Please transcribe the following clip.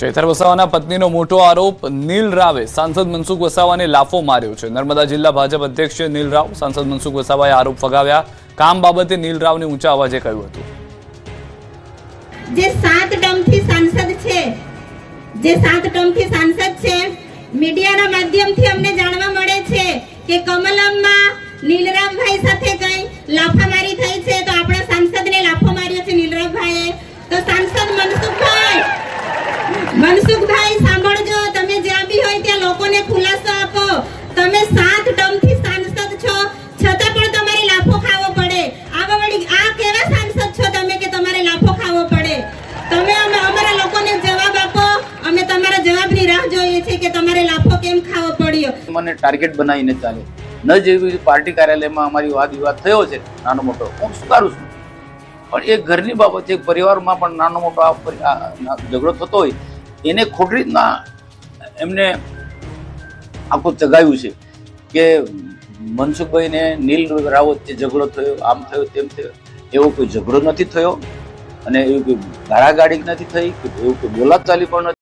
ચૈતર વસાવાના પત્નીનો મોટો આરોપ, નીલ રાવે સાંસદ મનસુખ વસાવાને લાફો માર્યો છે। નર્મદા જિલ્લા ભાજપ અધ્યક્ષ નીલ રાવ સાંસદ મનસુખ વસાવાએ આરોપ ફગાવ્યા। કામ બાબતે નીલ રાવને ઊંચા અવાજે કહ્યું હતું, જે 7 ટર્મથી સાંસદ છે મીડિયાના માધ્યમથી અમને જાણવા મળે છે કે કમલમમાં નીલરામભાઈ સાથે કઈ લાફામારી થઈ છે, તો આપણા સાંસદને લાફો માર્યો છે નીલરામભાઈએ। તો સાંસદ મનસુખભાઈ સાંભળજો, તમે જ્યાં બી હોય ત્યાં લોકોને ખુલાસો આપો। તમે 7 ટર્મથી સાંસદ છો, છતાં પણ તમારે લાફો ખાવો પડે। આ કેવા સાંસદ છો તમે કે તમારે લાફો ખાવો પડે? તમે અમારા લોકોને જવાબ આપો, અમે તમારા જવાબની રાહ જોઈએ છીએ કે તમારે લાફો કેમ ખાવો પડ્યો। મને ટાર્ગેટ બનાવીને ચાલે ન, જેવી પાર્ટી કાર્યાલયમાં અમારી વાદ વિવાદ થયો છે નાનો મોટો, હું સ્વીકારું છું, પણ એક ઘરની બાબત છે, પરિવારમાં પણ નાનો મોટો ઝઘડો થતો હોય એને ખોટી રીતના એમને આખું ચગાવ્યું છે કે મનસુખભાઈને નીલ રાવ વચ્ચે ઝઘડો થયો, આમ થયો તેમ થયો। એવો કોઈ ઝઘડો નથી થયો અને એવું કોઈ ગાળાગાળી નથી થઈ, એવું કોઈ બોલાચાલી પણ નથી।